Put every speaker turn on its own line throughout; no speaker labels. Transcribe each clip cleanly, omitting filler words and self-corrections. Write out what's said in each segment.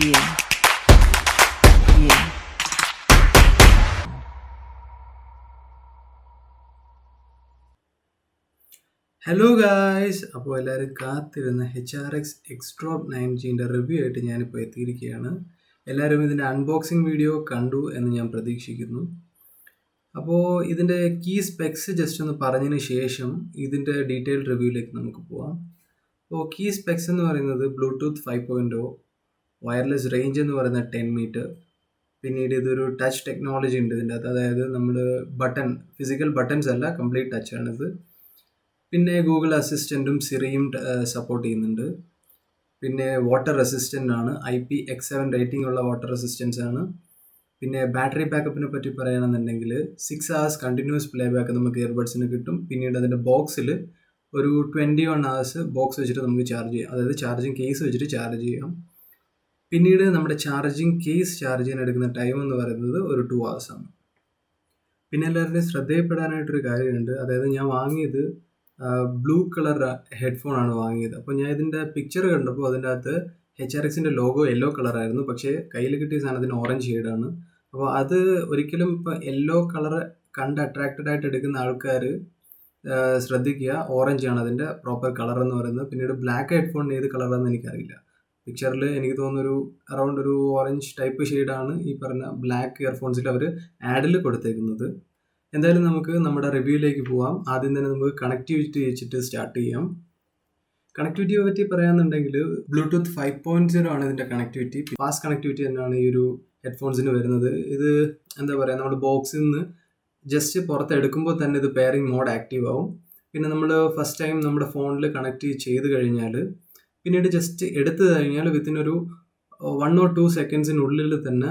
Yeah. Yeah.
Hello guys, അപ്പോൾ എല്ലാവരും കാത്തിരുന്ന HRX എക്സ്ട്രോപ്പ് 9Gൻ്റെ റിവ്യൂ ആയിട്ട് ഞാനിപ്പോൾ എത്തിയിരിക്കുകയാണ്. എല്ലാവരും ഇതിൻ്റെ അൺബോക്സിംഗ് വീഡിയോ കണ്ടു എന്ന് ഞാൻ പ്രതീക്ഷിക്കുന്നു. അപ്പോൾ ഇതിൻ്റെ കീ സ്പെക്സ് ജസ്റ്റ് ഒന്ന് പറഞ്ഞതിന് ശേഷം ഇതിൻ്റെ ഡീറ്റെയിൽഡ് റിവ്യൂയിലേക്ക് നമുക്ക് പോവാം. അപ്പോൾ കീ സ്പെക്സ് എന്ന് പറയുന്നത് ബ്ലൂടൂത്ത് 5.0, വയർലെസ് റേഞ്ച് എന്ന് പറയുന്നത് 10 മീറ്റർ. പിന്നീട് ഇതൊരു ടച്ച് ടെക്നോളജി ഉണ്ട് ഇതിൻ്റെ അകത്ത്, അതായത് നമ്മൾ ഫിസിക്കൽ ബട്ടൺസ് അല്ല, കംപ്ലീറ്റ് ടച്ചാണിത്. പിന്നെ ഗൂഗിൾ അസിസ്റ്റൻറ്റും സിറിയും സപ്പോർട്ട് ചെയ്യുന്നുണ്ട്. പിന്നെ വാട്ടർ റെസിസ്റ്റൻ്റ് ആണ്, IP-X7 റേറ്റിംഗ് ഉള്ള വാട്ടർ റെസിസ്റ്റൻസ് ആണ്. പിന്നെ ബാറ്ററി ബാക്കപ്പിനെ പറ്റി പറയുകയാണെന്നുണ്ടെങ്കിൽ 6 hours കണ്ടിന്യൂസ് പ്ലേ ബാക്ക് നമുക്ക് ഇയർബഡ്സിന് കിട്ടും. പിന്നീട് അതിൻ്റെ ബോക്സിൽ ഒരു 21 hours ബോക്സ് വെച്ചിട്ട് നമുക്ക് ചാർജ് ചെയ്യാം, അതായത് ചാർജിങ് കേസ് വെച്ചിട്ട് ചാർജ് ചെയ്യാം. പിന്നീട് നമ്മുടെ ചാർജിങ് കേസ് ചാർജ് ചെയ്യാൻ എടുക്കുന്ന ടൈം എന്ന് പറയുന്നത് ഒരു 2 hours ആണ്. പിന്നെ എല്ലാവരുടെയും ശ്രദ്ധയിൽപ്പെടാനായിട്ടൊരു കാര്യമുണ്ട്, അതായത് ഞാൻ വാങ്ങിയത് ബ്ലൂ കളർ ഹെഡ്ഫോൺ ആണ് വാങ്ങിയത്. അപ്പോൾ ഞാൻ ഇതിൻ്റെ പിക്ചർ കണ്ടപ്പോൾ അതിൻ്റെ അകത്ത് HRXൻ്റെ ലോഗോ യെല്ലോ കളറായിരുന്നു, പക്ഷേ കയ്യിൽ കിട്ടിയ സാധനത്തിന് ഓറഞ്ച് ഷെയ്ഡാണ്. അപ്പോൾ അത് ഒരിക്കലും ഇപ്പോൾ യെല്ലോ കളർ കണ്ട് അട്രാക്റ്റഡ് ആയിട്ട് എടുക്കുന്ന ആൾക്കാർ ശ്രദ്ധിക്കുക, ഓറഞ്ച് ആണ് അതിൻ്റെ പ്രോപ്പർ കളർ എന്ന് പറയുന്നത്. പിന്നീട് ബ്ലാക്ക് ഹെഡ്ഫോണിന് ഏത് കളറാണെന്ന് എനിക്കറിയില്ല. പിക്ചറിൽ എനിക്ക് തോന്നുന്നൊരു അറൗണ്ട് ഒരു ഓറഞ്ച് ടൈപ്പ് ഷെയ്ഡാണ് ഈ പറഞ്ഞ ബ്ലാക്ക് ഇയർഫോൺസിൽ അവർ ആഡിൽ കൊടുത്തേക്കുന്നത്. എന്തായാലും നമുക്ക് നമ്മുടെ റിവ്യൂയിലേക്ക് പോവാം. ആദ്യം തന്നെ നമുക്ക് കണക്ടിവിറ്റി വെച്ചിട്ട് സ്റ്റാർട്ട് ചെയ്യാം. കണക്ടിവിറ്റിയെ പറ്റി പറയാന്നുണ്ടെങ്കിൽ ബ്ലൂടൂത്ത് 5.0 ആണ് ഇതിൻ്റെ കണക്ടിവിറ്റി. ഫാസ്റ്റ് കണക്ടിവിറ്റി തന്നെയാണ് ഈ ഒരു ഹെഡ്ഫോൺസിന് വരുന്നത്. ഇത് എന്താ പറയുക, നമ്മുടെ ബോക്സിൽ നിന്ന് ജസ്റ്റ് പുറത്തെടുക്കുമ്പോൾ തന്നെ ഇത് പെയറിംഗ് മോഡ് ആക്റ്റീവ് ആവും. പിന്നെ നമ്മൾ ഫസ്റ്റ് ടൈം നമ്മുടെ ഫോണിൽ കണക്ട് ചെയ്ത് കഴിഞ്ഞാൽ പിന്നീട് ജസ്റ്റ് എടുത്തു കഴിഞ്ഞാൽ വിത്തിൻ ഒരു 1 or 2 സെക്കൻഡ്സിനുള്ളിൽ തന്നെ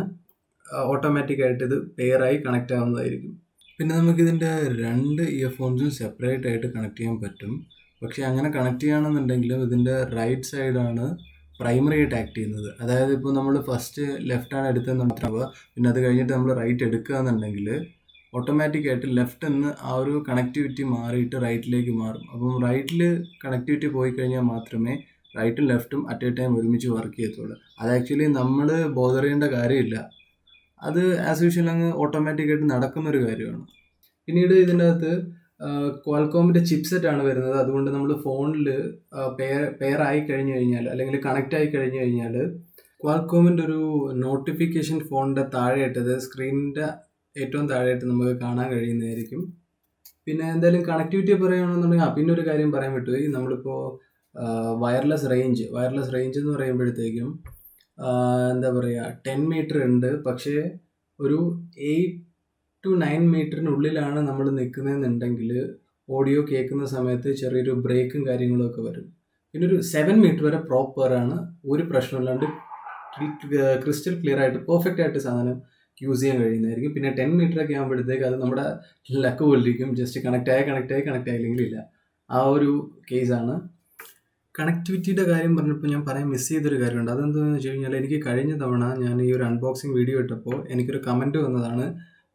ഓട്ടോമാറ്റിക്കായിട്ട് ഇത് പെയറായി കണക്റ്റ് ആവുന്നതായിരിക്കും. പിന്നെ നമുക്കിതിൻ്റെ 2 ഇയർഫോൺസും സെപ്പറേറ്റ് ആയിട്ട് കണക്ട് ചെയ്യാൻ പറ്റും. പക്ഷേ അങ്ങനെ കണക്ട് ചെയ്യുകയാണെന്നുണ്ടെങ്കിലും ഇതിൻ്റെ റൈറ്റ് സൈഡാണ് പ്രൈമറി ആയിട്ട് ആക്ട് ചെയ്യുന്നത്. അതായത് ഇപ്പോൾ നമ്മൾ ഫസ്റ്റ് ലെഫ്റ്റാണ് എടുത്തതെന്ന് മാത്രമാവുക, പിന്നെ അത് കഴിഞ്ഞിട്ട് നമ്മൾ റൈറ്റ് എടുക്കുക എന്നുണ്ടെങ്കിൽ ഓട്ടോമാറ്റിക്കായിട്ട് ലെഫ്റ്റ് നിന്ന് ആ ഒരു കണക്ടിവിറ്റി മാറിയിട്ട് റൈറ്റിലേക്ക് മാറും. അപ്പം റൈറ്റിൽ കണക്ടിവിറ്റി പോയി കഴിഞ്ഞാൽ മാത്രമേ റൈറ്റും ലെഫ്റ്റും അറ്റ് എ ടൈം ഒരുമിച്ച് വർക്ക് ചെയ്യത്തുള്ളൂ. അത് ആക്ച്വലി നമ്മൾ ബോധർ ചെയ്യേണ്ട കാര്യമില്ല, അത് ആസ് യൂഷ്വൽ അങ്ങ് ഓട്ടോമാറ്റിക്കായിട്ട് നടക്കുന്നൊരു കാര്യമാണ്. പിന്നീട് ഇതിൻ്റെ അകത്ത് ക്വാൾകോമിൻ്റെ ചിപ്സെറ്റ് ആണ് വരുന്നത്. അതുകൊണ്ട് നമ്മൾ ഫോണിൽ പെയർ ആയി കഴിഞ്ഞ് കഴിഞ്ഞാൽ അല്ലെങ്കിൽ കണക്റ്റ് ആയി കഴിഞ്ഞ് കഴിഞ്ഞാൽ ക്വാൾകോമിൻ്റെ ഒരു നോട്ടിഫിക്കേഷൻ ഫോണിൻ്റെ താഴെയായിട്ട്, അതായത് സ്ക്രീനിൻ്റെ ഏറ്റവും താഴെയായിട്ട് നമുക്ക് കാണാൻ കഴിയുന്നതായിരിക്കും. പിന്നെ എന്തായാലും കണക്ടിവിറ്റി പറയുകയാണെന്നുണ്ടെങ്കിൽ പിന്നെ ഒരു കാര്യം പറയാൻ പറ്റുമോ, നമ്മളിപ്പോൾ വയർലെസ് റേഞ്ച് എന്ന് പറയുമ്പോഴത്തേക്കും എന്താ പറയുക, 10 മീറ്റർ ഉണ്ട്. പക്ഷേ ഒരു 8 to 9 മീറ്ററിനുള്ളിലാണ് നമ്മൾ നിൽക്കുന്നതെന്നുണ്ടെങ്കിൽ ഓഡിയോ കേൾക്കുന്ന സമയത്ത് ചെറിയൊരു ബ്രേക്കും കാര്യങ്ങളൊക്കെ വരും. പിന്നെ ഒരു 7 മീറ്റർ വരെ പ്രോപ്പറാണ്, ഒരു പ്രശ്നമില്ലാണ്ട് ക്രിസ്റ്റൽ ക്ലിയർ ആയിട്ട് പെർഫെക്റ്റ് ആയിട്ട് സാധനം യൂസ് ചെയ്യാൻ കഴിയുന്നതായിരിക്കും. പിന്നെ 10 മീറ്ററൊക്കെ ആകുമ്പോഴത്തേക്ക് അത് നമ്മുടെ ലക്ക് പോലിരിക്കും, ജസ്റ്റ് കണക്റ്റ് ആയില്ലെങ്കിൽ ഇല്ല, ആ ഒരു കേസാണ്. കണക്ടിവിറ്റിയുടെ കാര്യം പറഞ്ഞപ്പോൾ ഞാൻ പറയാൻ മിസ് ചെയ്തൊരു കാര്യമുണ്ട്. അതെന്താണെന്ന് വെച്ച് കഴിഞ്ഞാൽ എനിക്ക് കഴിഞ്ഞ തവണ ഞാൻ ഈ ഒരു അൺബോക്സിങ് വീഡിയോ ഇട്ടപ്പോൾ എനിക്കൊരു കമൻറ്റ് വന്നതാണ്,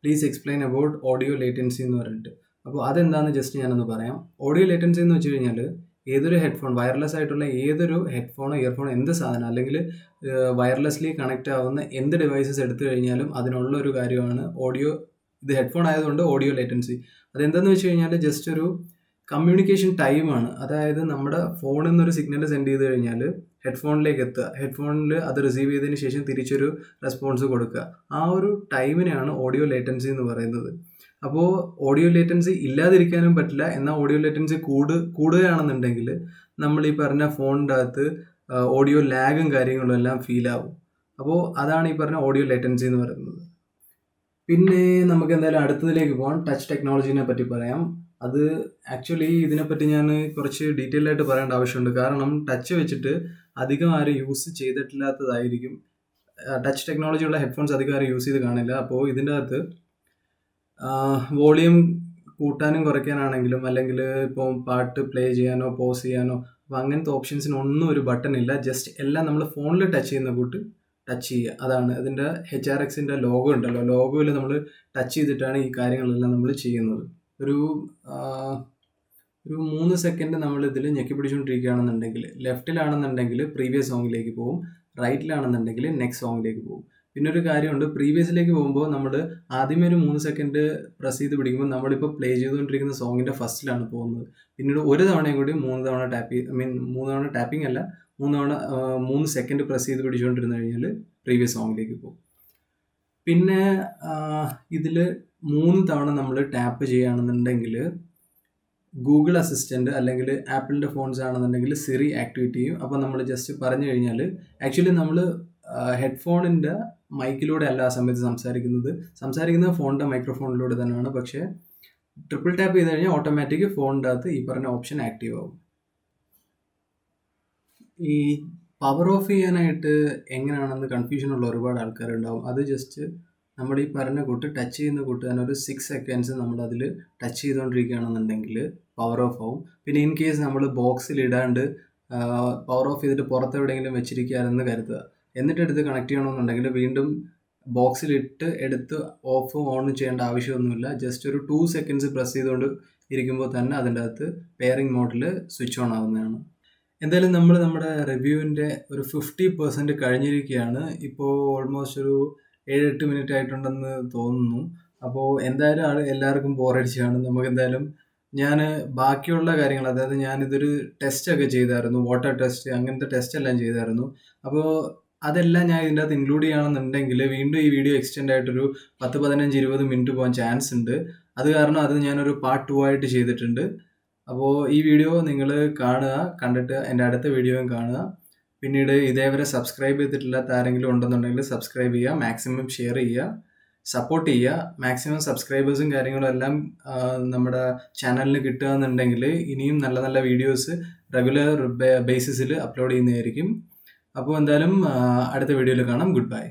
please explain about audio latency എന്ന് പറഞ്ഞിട്ട്. അപ്പോൾ അതെന്താണെന്ന് ജസ്റ്റ് ഞാനൊന്ന് പറയാം. ഓഡിയോ ലേറ്റൻസി എന്ന് വെച്ച് കഴിഞ്ഞാൽ ഏതൊരു ഹെഡ്ഫോൺ, വയർലെസ് ആയിട്ടുള്ള ഏതൊരു ഹെഡ്ഫോണോ ഇയർഫോണോ എന്ത് സാധനം, അല്ലെങ്കിൽ വയർലെസ്ലി കണക്റ്റ് ആവുന്ന എന്ത് ഡിവൈസസ് എടുത്തു കഴിഞ്ഞാലും അതിനുള്ള ഒരു കാര്യമാണ് ഓഡിയോ. ഇത് ഹെഡ്ഫോൺ ആയതുകൊണ്ട് ഓഡിയോ ലേറ്റൻസി. അതെന്താണെന്ന് വെച്ച് കഴിഞ്ഞാൽ ജസ്റ്റ് ഒരു കമ്മ്യൂണിക്കേഷൻ ടൈമാണ്. അതായത് നമ്മുടെ ഫോണിൽ നിന്നൊരു സിഗ്നൽ സെൻഡ് ചെയ്ത് കഴിഞ്ഞാൽ ഹെഡ്ഫോണിലേക്ക് എത്തുക, ഹെഡ്ഫോണിൽ അത് റിസീവ് ചെയ്തതിന് ശേഷം തിരിച്ചൊരു റെസ്പോൺസ് കൊടുക്കുക, ആ ഒരു ടൈമിനെയാണ് ഓഡിയോ ലേറ്റൻസി എന്ന് പറയുന്നത്. അപ്പോൾ ഓഡിയോ ലേറ്റൻസി ഇല്ലാതിരിക്കാനും പറ്റില്ല, എന്നാൽ ഓഡിയോ ലേറ്റൻസി കൂടുകയാണെന്നുണ്ടെങ്കിൽ നമ്മൾ ഈ പറഞ്ഞ ഫോണിൻ്റെ അകത്ത് ഓഡിയോ ലാഗും കാര്യങ്ങളും എല്ലാം ഫീൽ ആവും. അപ്പോൾ അതാണ് ഈ പറഞ്ഞ ഓഡിയോ ലേറ്റൻസി എന്ന് പറയുന്നത്. പിന്നെ നമുക്ക് എന്തായാലും അടുത്തതിലേക്ക് പോകാം, ടച്ച് ടെക്നോളജീനെ പറ്റി പറയാം. അത് ആക്ച്വലി ഇതിനെപ്പറ്റി ഞാൻ കുറച്ച് ഡീറ്റെയിൽ ആയിട്ട് പറയേണ്ട ആവശ്യമുണ്ട്, കാരണം ടച്ച് വെച്ചിട്ട് അധികം ആരും യൂസ് ചെയ്തിട്ടില്ലാത്തതായിരിക്കും. ടച്ച് ടെക്നോളജി ഉള്ള ഹെഡ്ഫോൺസ് അധികം ആരും യൂസ് ചെയ്ത് കാണില്ല. അപ്പോൾ ഇതിൻ്റെ അകത്ത് വോളിയം കൂട്ടാനും കുറയ്ക്കാനാണെങ്കിലും, അല്ലെങ്കിൽ ഇപ്പോൾ പാട്ട് പ്ലേ ചെയ്യാനോ പോസ് ചെയ്യാനോ, അപ്പോൾ അങ്ങനത്തെ ഓപ്ഷൻസിനൊന്നും ഒരു ബട്ടൺ ഇല്ല. ജസ്റ്റ് എല്ലാം നമ്മൾ ഫോണിൽ ടച്ച് ചെയ്യുന്ന കൂട്ട് ടച്ച് ചെയ്യുക. അതാണ് ഇതിൻ്റെ HRXൻ്റെ ലോഗോ ഉണ്ടല്ലോ, ലോഗോയിൽ നമ്മൾ ടച്ച് ചെയ്തിട്ടാണ് ഈ കാര്യങ്ങളെല്ലാം നമ്മൾ ചെയ്യുന്നത്. ഒരു ഒരു 3 സെക്കൻഡ് നമ്മൾ ഇതിൽ ഞെക്കി പിടിച്ചുകൊണ്ടിരിക്കുകയാണെന്നുണ്ടെങ്കിൽ ലെഫ്റ്റിലാണെന്നുണ്ടെങ്കിൽ പ്രീവിയസ് സോങ്ങിലേക്ക് പോകും, റൈറ്റിലാണെന്നുണ്ടെങ്കിൽ നെക്സ്റ്റ് സോങ്ങിലേക്ക് പോകും. പിന്നെ ഒരു കാര്യമുണ്ട്, പ്രീവിയസിലേക്ക് പോകുമ്പോൾ നമ്മൾ ആദ്യമേ ഒരു 3 സെക്കൻഡ് പ്രസ് ചെയ്ത് പിടിക്കുമ്പോൾ നമ്മളിപ്പോൾ പ്ലേ ചെയ്തുകൊണ്ടിരിക്കുന്ന സോങ്ങിൻ്റെ ഫസ്റ്റിലാണ് പോകുന്നത്. പിന്നീട് ഒരു തവണയും കൂടി 3 തവണ 3 തവണ ടാപ്പിംഗ് അല്ല, 3 സെക്കൻഡ് പ്രസ് ചെയ്ത് പിടിച്ചുകൊണ്ടിരുന്നു കഴിഞ്ഞാൽ പ്രീവിയസ് സോങ്ങിലേക്ക് പോകും. പിന്നെ ഇതിൽ 3 തവണ നമ്മൾ ടാപ്പ് ചെയ്യുകയാണെന്നുണ്ടെങ്കിൽ ഗൂഗിൾ അസിസ്റ്റൻറ്റ് അല്ലെങ്കിൽ ആപ്പിളിൻ്റെ ഫോൺസ് ആണെന്നുണ്ടെങ്കിൽ സിറി ആക്ടിവേറ്റ് ചെയ്യും. അപ്പോൾ നമ്മൾ ജസ്റ്റ് പറഞ്ഞു കഴിഞ്ഞാൽ ആക്ച്വലി നമ്മൾ ഹെഡ്ഫോണിൻ്റെ മൈക്കിലൂടെ അല്ല ആ സമയത്ത് സംസാരിക്കുന്നത് ഫോണിൻ്റെ മൈക്രോഫോണിലൂടെ തന്നെയാണ്. പക്ഷേ ട്രിപ്പിൾ ടാപ്പ് ചെയ്ത് കഴിഞ്ഞാൽ ഓട്ടോമാറ്റിക് ഫോണിൻ്റെ അകത്ത് ഈ പറഞ്ഞ ഓപ്ഷൻ ആക്റ്റീവ് ആവും. ഈ പവർ ഓഫ് ചെയ്യാനായിട്ട് എങ്ങനെയാണെന്ന് കൺഫ്യൂഷനുള്ള ഒരുപാട് ആൾക്കാരുണ്ടാവും. അത് ജസ്റ്റ് നമ്മൾ ഈ പറഞ്ഞ കൂട്ട് ടച്ച് ചെയ്യുന്ന കൂട്ട് തന്നെ ഒരു 6 സെക്കൻഡ്സ് നമ്മളതിൽ ടച്ച് ചെയ്തുകൊണ്ടിരിക്കുകയാണെന്നുണ്ടെങ്കിൽ പവർ ഓഫ് ആവും. പിന്നെ ഇൻ കേസ് നമ്മൾ ബോക്സിൽ ഇടാണ്ട് പവർ ഓഫ് ചെയ്തിട്ട് പുറത്തെവിടെയെങ്കിലും വെച്ചിരിക്കുകയാണെന്ന് കരുതുക, എന്നിട്ട് എടുത്ത് കണക്ട് ചെയ്യണമെന്നുണ്ടെങ്കിൽ വീണ്ടും ബോക്സിലിട്ട് എടുത്ത് ഓഫ് ഓൺ ചെയ്യേണ്ട ആവശ്യമൊന്നുമില്ല. ജസ്റ്റ് ഒരു 2 സെക്കൻഡ്സ് പ്രസ് ചെയ്തുകൊണ്ട് ഇരിക്കുമ്പോൾ തന്നെ അതിൻ്റെ അകത്ത് പെയറിംഗ് മോഡിൽ സ്വിച്ച് ഓൺ ആവുന്നതാണ്. എന്തായാലും നമ്മൾ നമ്മുടെ റിവ്യൂവിൻ്റെ ഒരു 50% കഴിഞ്ഞിരിക്കുകയാണ്. ഇപ്പോൾ ഓൾമോസ്റ്റ് ഒരു 7-8 മിനിറ്റ് ആയിട്ടുണ്ടെന്ന് തോന്നുന്നു. അപ്പോൾ എന്തായാലും എല്ലാവർക്കും ബോറടിച്ച് കാണും. നമുക്ക് എന്തായാലും ഞാൻ ബാക്കിയുള്ള കാര്യങ്ങൾ, അതായത് ഞാനിതൊരു ടെസ്റ്റൊക്കെ ചെയ്തായിരുന്നു, വാട്ടർ ടെസ്റ്റ്, അങ്ങനത്തെ ടെസ്റ്റ് എല്ലാം ചെയ്തായിരുന്നു. അപ്പോൾ അതെല്ലാം ഞാൻ ഇതിൻ്റെ അകത്ത് ഇൻക്ലൂഡ് ചെയ്യുകയാണെന്നുണ്ടെങ്കിൽ വീണ്ടും ഈ വീഡിയോ എക്സ്റ്റെൻഡ് ആയിട്ടൊരു 10, 15, 20 മിനിറ്റ് പോകാൻ ചാൻസ് ഉണ്ട്. അത് കാരണം അത് ഞാനൊരു പാർട്ട് 2 ആയിട്ട് ചെയ്തിട്ടുണ്ട്. അപ്പോൾ ഈ വീഡിയോ നിങ്ങൾ കാണുക, കണ്ടിട്ട് എൻ്റെ അടുത്ത വീഡിയോയും കാണുക. പിന്നീട് ഇതേവരെ സബ്സ്ക്രൈബ് ചെയ്തിട്ടില്ലാത്ത ആരെങ്കിലും ഉണ്ടെന്നുണ്ടെങ്കിൽ സബ്സ്ക്രൈബ് ചെയ്യുക, മാക്സിമം ഷെയർ ചെയ്യുക, സപ്പോർട്ട് ചെയ്യുക. മാക്സിമം സബ്സ്ക്രൈബേഴ്സും കാര്യങ്ങളും എല്ലാം നമ്മുടെ ചാനലിന് കിട്ടുകയെന്നുണ്ടെങ്കിൽ ഇനിയും നല്ല നല്ല വീഡിയോസ് റെഗുലർ ബേസിസിൽ അപ്ലോഡ് ചെയ്യുന്നതായിരിക്കും. അപ്പോൾ എന്തായാലും അടുത്ത വീഡിയോയിൽ കാണാം. Good bye.